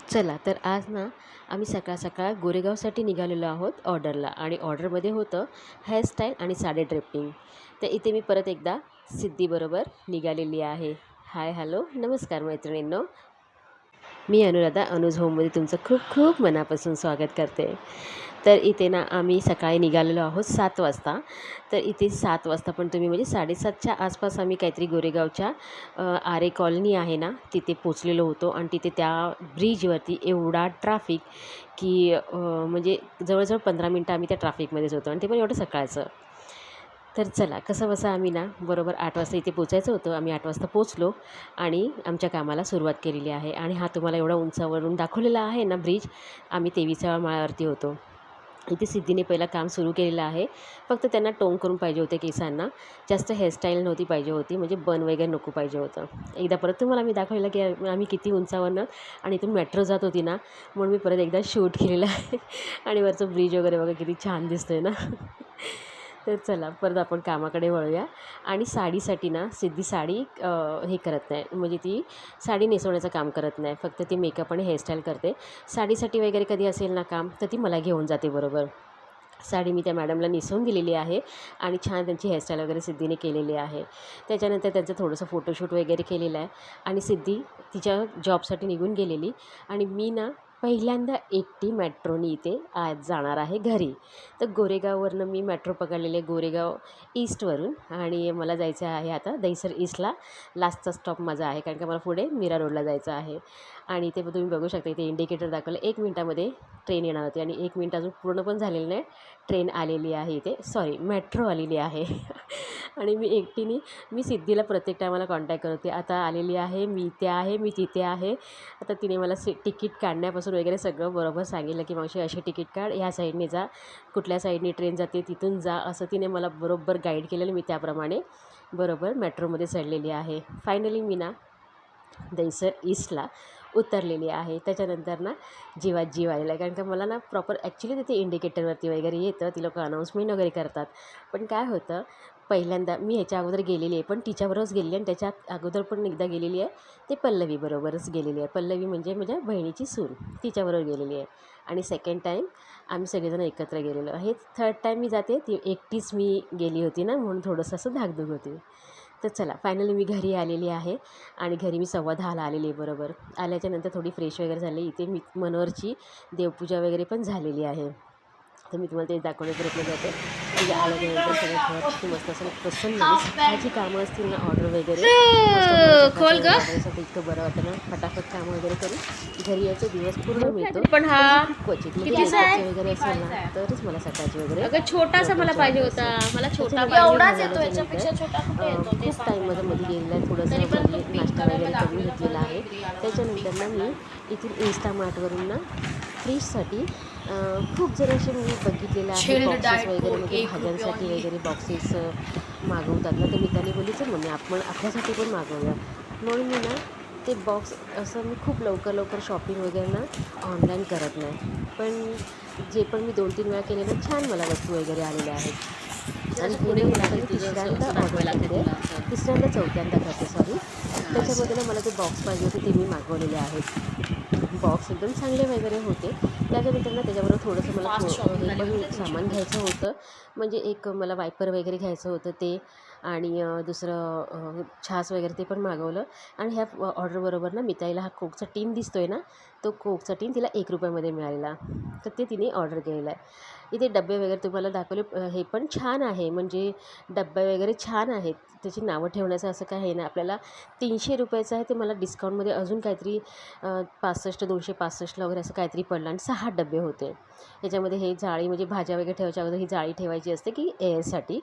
चला तर आज ना आम्ही सकाळ सकाळ गोरेगावसाठी निघालेलो आहोत ऑर्डरला आणि ऑर्डरमध्ये होतं हेअरस्टाईल आणि साडी ड्रेपिंग. तर इथे मी परत एकदा सिद्धीबरोबर निघालेली आहे. हाय हॅलो नमस्कार मैत्रिणींनो. मी अनुराधा अनुज होममध्ये तुमचं खूप खूप मनापासून स्वागत करते. तर इथे ना आम्ही सकाळी निघालेलो आहोत 7 वाजता. तर इथे 7 वाजता पण तुम्ही म्हणजे 7:30च्या आसपास आम्ही काहीतरी गोरेगावच्या आरे कॉलनी आहे ना तिथे पोचलेलो होतो आणि तिथे त्या ब्रिजवरती एवढा ट्रॅफिक की म्हणजे जवळजवळ 15 मिनटं आम्ही त्या ट्रॅफिकमध्येच होतो आणि ते पण एवढं सकाळचं. तर चला कसंबसं आम्ही ना बरोबर 8 वाजता इथे पोचायचं होतं. आम्ही 8 वाजता पोचलो आणि आमच्या कामाला सुरुवात केलेली आहे. आणि हा तुम्हाला एवढा उंचावरून दाखवलेला आहे ना ब्रिज, आम्ही 23व्या माळ्यावरती होतो. इथे सिद्धीने पहिलं काम सुरू केलेलं आहे. फक्त त्यांना टोन करून पाहिजे होते केसांना, जास्त हेअरस्टाईल नव्हती पाहिजे होती, म्हणजे बन वगैरे नको पाहिजे होतं. एकदा परत तुम्हाला मी दाखवलेलं की आम्ही किती उंचावरनं आणि इथून मेट्रो जात होती ना, म्हणून मी परत एकदा शूट केलेलं आहे. आणि वरचं ब्रिज वगैरे बघा किती छान दिसतोय ना. तर चला परत आपण कामाकडे वळूया. आणि साडीसाठी ना सिद्धी साडी हे करत नाही, म्हणजे ती साडी नेसवण्याचं काम करत नाही, फक्त ती मेकअप आणि हेअरस्टाईल करते. साडीसाठी वगैरे कधी असेल ना काम तर ती मला घेऊन जाते बरोबर. साडी मी त्या मॅडमला नेसवून दिलेली आहे आणि छान त्यांची हेअरस्टाईल वगैरे सिद्धीने केलेली आहे. त्याच्यानंतर त्यांचं थोडंसं फोटोशूट वगैरे केलेलं आहे आणि सिद्धी तिच्या जॉबसाठी निघून गेलेली आणि मी ना पहिल्यांदा एकटी मेट्रोनी इथे आज जाणार आहे घरी. तर गोरेगाववरनं मी मेट्रो पकडलेले गोरेगाव ईस्टवरून आणि मला जायचं आहे आता दहिसर ईस्टला. लास्टचा स्टॉप माझा आहे कारण का मला पुढे मीरा रोडला जायचं आहे. आणि इथे तुम्ही बघू शकता इथे इंडिकेटर दाखवलं 1 मिनटामध्ये ट्रेन येणार होती आणि 1 मिनट अजून पूर्ण पण झालेलं नाही. ट्रेन आलेली आहे इथे, सॉरी मेट्रो आलेली आहे. आणि मी सिद्धीला प्रत्येक टायमाला कॉन्टॅक्ट करते, आता आलेली आहे, मी इथे आहे, मी तिथे आहे. आता तिने मला तिकीट काढण्यापासून वगैरे सगळं बरोबर सांगितलं की मावशी अशी तिकीट काढ, ह्या साईडने जा, कुठल्या साईडने ट्रेन जाते तिथून जा, असं तिने मला बरोबर गाईड केलेलं. मी त्याप्रमाणे बरोबर मेट्रोमध्ये चढलेली आहे. फायनली मी ना दहिसर ईस्टला उतरलेली आहे. त्याच्यानंतर ना जीवात जीव आलेला आहे कारण का मला ना प्रॉपर ॲक्च्युली तिथे इंडिकेटरवरती वगैरे येतं, ती लोकं अनाऊन्समेंट वगैरे करतात. पण काय होतं, पहिल्यांदा मी ह्याच्या अगोदर गेलेली आहे पण तिच्याबरोबरच गेलेली आहे आणि त्याच्या अगोदर पण एकदा गेलेली आहे, ते पल्लवीबरोबरच गेलेली आहे. पल्लवी म्हणजे माझ्या बहिणीची सून, तिच्याबरोबर गेलेली आहे. आणि सेकंड टाईम आम्ही सगळेजण एकत्र गेलेलो आहे. थर्ड टाईम मी जाते ती एकटीच मी गेली होती ना, म्हणून थोडंसं असं धाकधूक होती. तर चला फायनली मी घरी आलेली आहे आणि घरी मी 10:15ला आलेली आहे बरोबर. आल्याच्यानंतर थोडी फ्रेश वगैरे झाली. इथे मी मनोहरची देवपूजा वगैरे पण झालेली आहे. तर मी तुम्हाला ते दाखवण्याचा प्रयत्न करते. म्हणजे आल्याच्यानंतर सगळं घर किती मस्त असं प्रसन्न जी कामं असतील ना ऑर्डर वगैरे खोल ग इतकं बरं वाटतं ना, फटाफट कामं वगैरे करून घरी यायचे दिवस पूर्ण मिळतो. पण हा क्वचित म्हणजे वगैरे असेल ना तरच मला सकाळची वगैरे छोटासा मला पाहिजे होता, मला छोटा खूप टाईम माझा मध्ये गेलेला आहे, थोडंसं म्हणजे नाश्ता वगैरे करून घेतलेला आहे. त्याच्यानंतर ना मी इथून इन्स्टामार्टवरून ना फ्रीजसाठी खूप जण असे मी बघितलेलं आहे बॉक्सेस वगैरे, म्हणजे भाज्यांसाठी वगैरे बॉक्सेस मागवतात ना, तर मी त्याने बोलली चल मम्मी आपण आपल्यासाठी पण मागवूया. म्हणून मी ना ते बॉक्स असं मी खूप लवकर शॉपिंग वगैरे ना ऑनलाईन करत नाही, पण जे पण मी 2-3 वेळा केले ना छान मला वस्तू वगैरे आलेल्या आहेत. आणि पुढे मला तिसऱ्यांदा ऑर्डर करते, तिसऱ्यांदा चौथ्यांदा करते सॉरी. त्याच्यामध्ये ना मला ते बॉक्स पाहिजे होते ते मी मागवलेले आहेत. बॉक्स एकदम चांगले वगैरे होते. त्याच्यानंतर ना त्याच्याबरोबर थोडंसं मला हे पण सामान घ्यायचं होतं, म्हणजे एक मला वायपर वगैरे घ्यायचं होतं ते, आणि दुसरं छास वगैरे ते पण मागवलं. आणि ह्या ऑर्डरबरोबर ना मिताईला हा कोकचा टीन दिसतो आहे ना, तो कोकचा टीन तिला ₹1 मिळालेला, तर ते तिने ऑर्डर केलेलं आहे. इथे डबे वगैरे तुम्हाला दाखवले, हे पण छान आहे, म्हणजे डबे वगैरे छान आहेत. त्याची नावं ठेवण्याचं असं काय आहे ना, आपल्याला ₹300 आहे, ते मला डिस्काउंटमध्ये अजून काहीतरी 65 265ला वगैरे असं काहीतरी पडलं आणि 6 डबे होते. याच्यामध्ये हे जाळी म्हणजे भाज्या वगैरे ठेवायच्या अगोदर ही जाळी ठेवायची असते की एअरसाठी.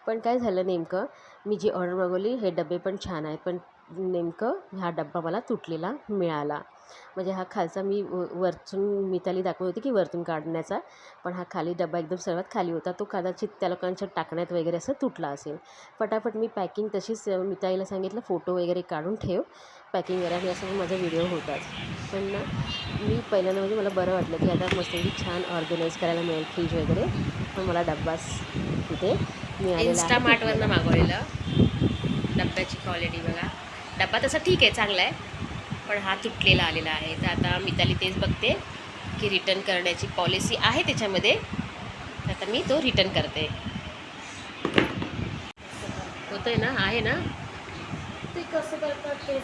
पण काय झालं नेमकं, मी जी ऑर्डर मागवली हे डबे पण छान आहेत, पण नेमकं हा डब्बा मला तुटलेला मिळाला. म्हणजे हा खालचा मी वरतून मिताली दाखवत होती की वरतून काढण्याचा, पण हा खाली डब्बा एकदम सर्वात खाली होता, तो कदाचित त्या लोकांच्या टाकण्यात वगैरे असं तुटला असेल. फटाफट मी पॅकिंग तशीच मिताईला सांगितलं फोटो वगैरे काढून ठेव पॅकिंग वगैरे, आणि असं माझा व्हिडिओ होताच. पण ना मी पहिल्यांदा म्हणजे मला बरं वाटलं की आता मस्तपैकी छान ऑर्गनाईज करायला मिळेल फ्रीज वगैरे. पण मला डब्बाच तिथे मिळालेला आहे. इन्स्टामार्टवरनं मागवलेलं डब्याची क्वालिटी बघा. डब्बा तसा ठीक आहे, चांगला आहे, पण हा तुटलेला आलेला आहे. तर आता मिताली तेच बघते की रिटर्न करण्याची पॉलिसी आहे त्याच्यामध्ये. आता मी तो रिटर्न करते. होतंय ना, आहे ना. ते कसं करतात तेच.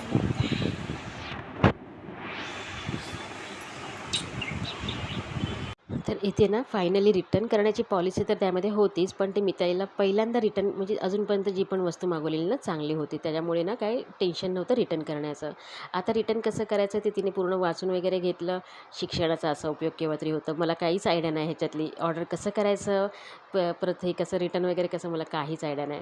तर इथे ना फायनली रिटर्न करण्याची पॉलिसी तर त्यामध्ये होतीच, पण ते मितालीला पहिल्यांदा रिटर्न म्हणजे अजूनपर्यंत जी पण वस्तू मागवलेली ना चांगली होती, त्याच्यामुळे ना काही टेन्शन नव्हतं रिटर्न करण्याचं. आता रिटर्न कसं करायचं ते तिने पूर्ण वाचून वगैरे घेतलं. शिक्षणाचा असा उपयोग केव्हा तरी होतं. मला काहीच आयडिया नाही ह्याच्यातली. ऑर्डर कसं करायचं, परत हे कसं रिटर्न वगैरे कसं, मला काहीच आयडिया नाही.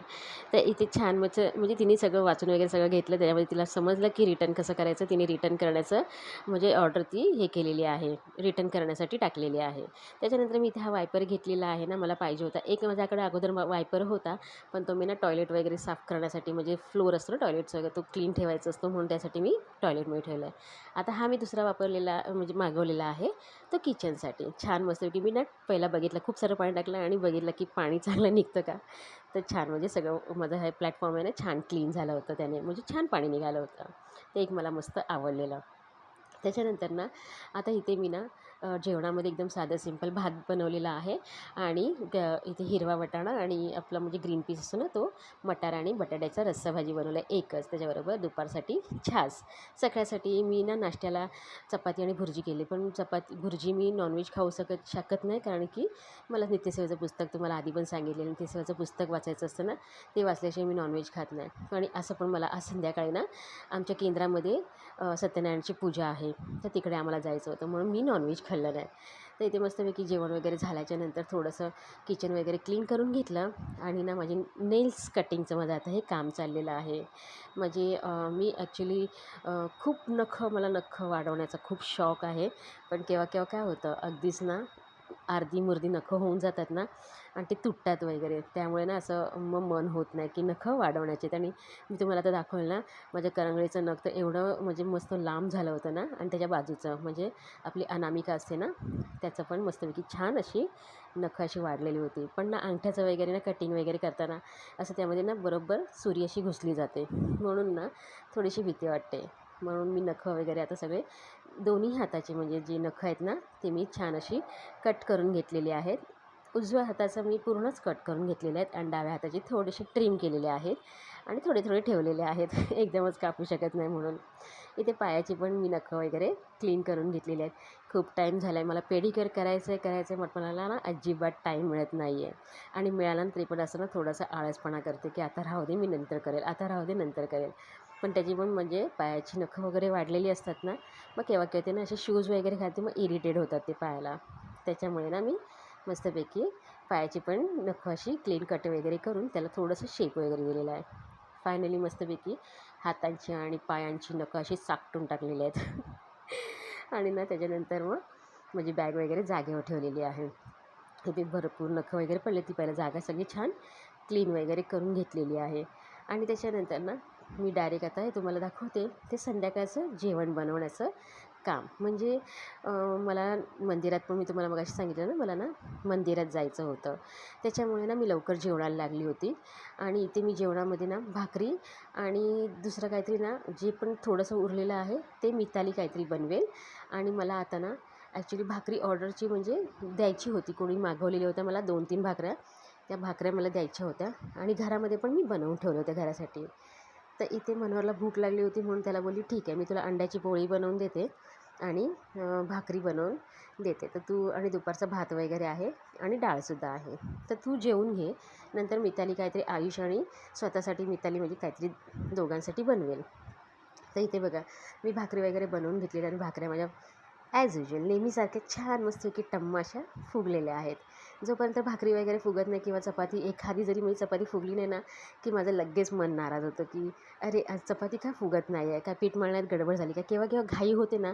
तर इथे छान म्हणजे तिने सगळं वाचून वगैरे सगळं घेतलं. त्याच्यामध्ये तिला समजलं की रिटर्न कसं करायचं. तिने रिटर्न करण्याचं म्हणजे ऑर्डर ती हे केलेली आहे, रिटर्न करण्यासाठी टाकलेली आहे. त्याच्यानंतर मी इथे हा वायपर घेतलेला आहे ना, मला पाहिजे होता. एक माझ्याकडे अगोदर वायपर होता, पण तो मी ना टॉयलेट वगैरे साफ करण्यासाठी, म्हणजे फ्लोअर असतो ना टॉयलेटचा वगैरे, तो क्लीन ठेवायचा असतो म्हणून त्यासाठी मी टॉयलेटमध्ये ठेवला आहे. आता हा मी दुसरा वापरलेला म्हणजे मागवलेला आहे तो किचनसाठी. छान मस्तपैकी मी ना पहिला बघितलं, खूप सारं पाणी टाकलं आणि बघितलं की पाणी चांगलं निघतं का. तर छान म्हणजे सगळं माझं हे प्लॅटफॉर्म आहे ना छान क्लीन झालं होतं त्याने, म्हणजे छान पाणी निघालं होतं. ते एक मला मस्त आवडलेलं. त्याच्यानंतर ना आता इथे मी ना जेवणामध्ये एकदम साधं सिंपल भात बनवलेला आहे आणि इथे हिरवा वाटाणा आणि आपला म्हणजे ग्रीन पीस असतो ना तो, मटार आणि बटाट्याचा रस्सा भाजी बनवला आहे एकच. त्याच्याबरोबर दुपारसाठी छास. सकाळसाठी मी ना नाश्त्याला चपाती आणि भुर्जी केली, पण भुर्जी मी नॉनव्हेज खाऊ शकत नाही, कारण की मला नित्यसेवेचं पुस्तक तुम्हाला आधी पण सांगितलेलं, नित्यसेवेचं पुस्तक वाचायचं असतं ना, ते वाचल्याशिवाय मी नॉनव्हेज खात नाही. आणि असं पण मला आज संध्याकाळी ना आमच्या केंद्रामध्ये सत्यनारायणची पूजा आहे, तर तिकडे आम्हाला जायचं होतं म्हणून मी नॉनव्हेज खाल्लं नाही. तर इथे मस्तपैकी जेवण वगैरे झाल्याच्यानंतर थोडंसं किचन वगैरे क्लीन करून घेतलं आणि ना माझी नेल्स कटिंगचं माझं आता हे काम चाललेलं आहे. म्हणजे मी ॲक्च्युली खूप मला नखं वाढवण्याचा खूप शौक आहे, पण केव्हा केव्हा काय होतं अगदीच ना अर्धी मुर्दी नखं होऊन जातात ना आणि ते तुटतात वगैरे, त्यामुळे ना असं मग मन होत नाही की नखं वाढवण्याचे. आणि मी तुम्हाला आता दाखवलं ना, माझ्या करंगळीचं नख तर एवढं म्हणजे मस्त लांब झालं होतं ना, आणि त्याच्या बाजूचं म्हणजे आपली अनामिका असते ना, त्याचं पण मस्तपैकी छान अशी नखं अशी वाढलेली होती. पण ना अंगठ्याचं वगैरे ना कटिंग वगैरे करताना असं त्यामध्ये ना बरोबर सुरी अशी घुसली जाते, म्हणून ना थोडीशी भीती वाटते. म्हणून मी नखं वगैरे आता सगळे दोन्ही हाताची म्हणजे जी नखं आहेत ना ती मी छान अशी कट करून घेतलेली आहेत. उजव्या हाताचं मी पूर्णच कट करून घेतलेले आहेत आणि डाव्या हाताची थोडेसे ट्रिम केलेले आहेत आणि थोडे थोडे ठेवलेले आहेत एकदमच कापू शकत नाही म्हणून. इथे पायाची पण मी नखं वगैरे क्लीन करून घेतलेली आहेत. खूप टाईम झाला आहे मला पेडिक्युअर करायचं आहे पण मला ना अजिबात टाईम मिळत नाही आहे. आणि मिळाला ना तरी पण असं ना थोडासा आळसपणा करते की आता राहू दे, मी नंतर करेल, आता राहू दे, नंतर करेल. पण त्याची पण म्हणजे पायाची नखं वगैरे वाढलेली असतात ना, मग केव्हा केव्हा ते ना असे शूज वगैरे घालते, मग इरिटेट होतात ते पायाला. त्याच्यामुळे ना मी मस्तपैकी पायाची पण नखं अशी क्लीन कट वगैरे करून त्याला थोडंसं शेप वगैरे दिलेला आहे. फायनली मस्तपैकी हातांची आणि पायांची नखं अशी चाकटून टाकलेली आहेत आणि ना त्याच्यानंतर मग माझी बॅग वगैरे जागेवर ठेवलेली आहे. इथे भरपूर नखं वगैरे पडले, ती पहिला जागा सगळी छान क्लीन वगैरे करून घेतलेली आहे. आणि त्याच्यानंतर ना मी डायरेक्ट आता हे तुम्हाला दाखवते ते संध्याकाळचं जेवण बनवण्याचं काम. म्हणजे मला मंदिरात पण मी तुम्हाला मगाशी सांगितलं ना, मला ना मंदिरात जायचं होतं, त्याच्यामुळे ना मी लवकर जेवणाला लागली होती. आणि इथे मी जेवणामध्ये ना भाकरी आणि दुसरं काहीतरी ना जे पण थोडंसं उरलेलं आहे ते मिताली काहीतरी बनवेल. आणि मला आता ना ॲक्च्युली भाकरी ऑर्डरची म्हणजे द्यायची होती, कोणी मागवलेल्या होत्या मला 2-3 भाकऱ्या, त्या भाकऱ्या मला द्यायच्या होत्या आणि घरामध्ये पण मी बनवून ठेवल्या होत्या घरासाठी. तर इथे मनोहरला भूक लागली होती म्हणून त्याला बोलली ठीक आहे, मी तुला अंड्याची पोळी बनवून देते आणि भाकरी बनवून देते, तर तू, आणि दुपारचा भात वगैरे आहे आणि डाळसुद्धा आहे, तर तू जेवून घे. नंतर मिताली काहीतरी आयुष आणि स्वतःसाठी मिताली म्हणजे काहीतरी दोघांसाठी बनवेल. तर इथे बघा मी भाकरी वगैरे बनवून घेतलेली आणि भाकऱ्या माझ्या ॲज युज्युअल नेहमीसारख्या छान मस्तपैकी टम्म अशा फुगलेल्या आहेत. जोपर्यंत भाकरी वगैरे फुगत नाही किंवा चपाती एखादी जरी माझी चपाती फुगली नाही ना, की माझं लगेच मन नाराज होतं की अरे आज चपाती का फुगत नाही आहे, काय पीठ मळण्यात गडबड झाली का. केव्हा केव्हा घाई होते ना,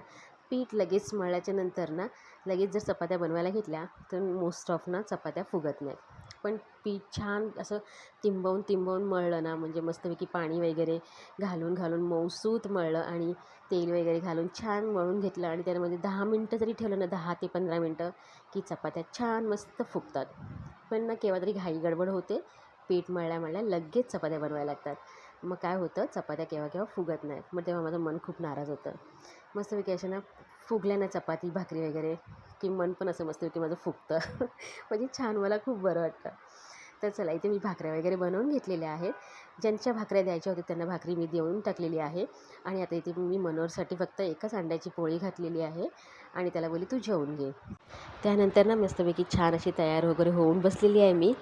पीठ लगेच मळल्याच्या नंतर ना लगेच जर चपात्या बनवायला घेतल्या तर मोस्ट ऑफ ना चपात्या फुगत नाही. पण पीठ छान असं तिंबवून मळलं ना, म्हणजे मस्तपैकी पाणी वगैरे घालून मऊसूत मळलं आणि तेल वगैरे घालून छान मळून घेतलं आणि त्यामध्ये 10 मिनटं जरी ठेवलं ना, 10 ते 15 मिनटं, की चपात्या छान मस्त फुगतात. पण ना केव्हा तरी घाई गडबड होते, पीठ मळल्या लगेच चपात्या बनवायला लागतात. मग काय होतं, चपात्या केव्हा केव्हा फुगत नाहीत. मग तेव्हा माझं मन खूप नाराज होतं. मस्तपैकी अशा ना फुगल्या ना चपाती भाकरी वगैरे, की मन पण असं मस्तपैकी माझं फुगतं. म्हणजे छान, मला खूप बरं वाटतं. तर चला, इथे मी भाकऱ्या वगैरे बनवून घेतलेल्या आहेत. ज्यांच्या भाकऱ्या द्यायच्या होत्या त्यांना भाकरी मी देऊन टाकलेली आहे. आणि आता इथे मी मनोहरसाठी फक्त एकच अंड्याची पोळी घातलेली आहे आणि त्याला बोलली तू जेवून घे. त्यानंतर ना मस्तपैकी छान अशी तयार वगैरे होऊन बसलेली आहे मी.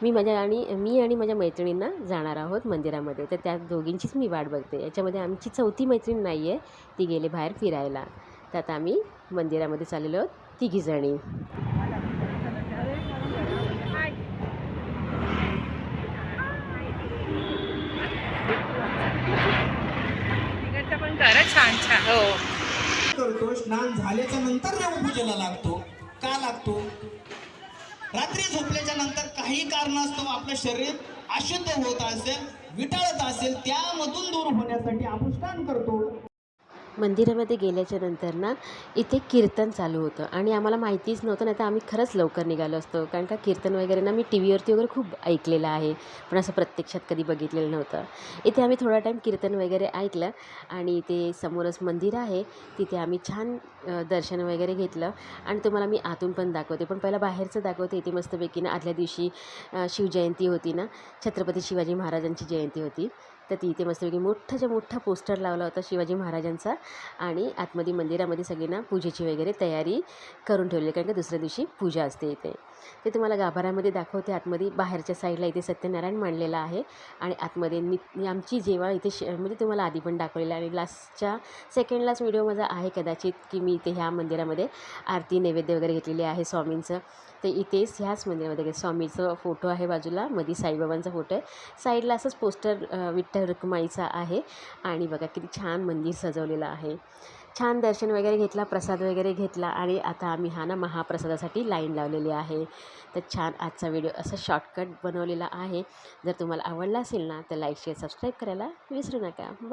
मी आणि माझ्या मैत्रिणींना जाणार आहोत मंदिरामध्ये. तर त्या दोघींचीच मी वाट बघते. याच्यामध्ये आमची चौथी मैत्रीण नाही आहे, ती गेली बाहेर फिरायला. तर आता आम्ही मंदिरामध्ये चाललेलो आहोत तिघीजणी. तिकडचं पण करा छान छान. हो करतो स्नान झाल्याच्या नंतर देवपूजेला लागतो. का लागतो? रात्री झोपल्याच्या नंतर काही कारणास्तव आपलं शरीर अशुद्ध होत असेल, विटाळत असेल, त्यामधून दूर होण्यासाठी आपण स्नान करतो. मंदिरामध्ये गेल्याच्या नंतर ना इथे कीर्तन चालू होतं आणि आम्हाला माहितीच नव्हतं, नाही तर आम्ही खरंच लवकर निघालो असतो. कारण का कीर्तन वगैरे ना मी टी व्हीवरती वगैरे खूप ऐकलेलं आहे, पण असं प्रत्यक्षात कधी बघितलेलं नव्हतं. इथे आम्ही थोडा टाईम कीर्तन वगैरे ऐकलं आणि इथे समोरच मंदिर आहे, तिथे आम्ही छान दर्शन वगैरे घेतलं आणि तुम्हाला मी आतून पण दाखवते. पण पहिला बाहेरचं दाखवते. इथे मस्तपैकी ना आदल्या दिवशी शिवजयंती होती ना, छत्रपती शिवाजी महाराजांची जयंती होती. तर ती इथे मस्तपैकी मोठाच्या मोठा पोस्टर लावला होता शिवाजी महाराजांचा आणि आतमध्ये मंदिरामध्ये सगळी ना पूजेची वगैरे तयारी करून ठेवली, कारण का दुसऱ्या दिवशी पूजा असते इथे. ते तुम्हाला गाभाऱ्यामध्ये दाखवते. आतमध्ये बाहेरच्या साईडला इथे सत्यनारायण मांडलेला आहे आणि आतमध्ये आमची जेव्हा इथे म्हणजे तुम्हाला आधी पण दाखवलेलं आहे आणि लास्टच्या सेकंडलाच व्हिडिओ माझा आहे कदाचित, की मी इथे ह्या मंदिरामध्ये आरती नैवेद्य वगैरे घेतलेले आहे स्वामींचं. ते इथेच ह्याच मंदिरामध्ये स्वामीचं फोटो आहे बाजूला, मध्ये साईबाबांचा फोटो आहे, साईडला असंच पोस्टर विठ्ठल रखुमाईचा आहे आणि बघा किती छान मंदिर सजवलेलं आहे. छान दर्शन वगैरे घेतला, प्रसाद वगैरे घेतला आणि आता आम्ही हा ना महाप्रसादासाठी लाईन लावलेली आहे. तर छान आजचा व्हिडिओ असा शॉर्टकट बनवलेला आहे. जर तुम्हाला आवडला असेल ना तर लाईक शेअर सबस्क्राईब करायला विसरू नका. बाय.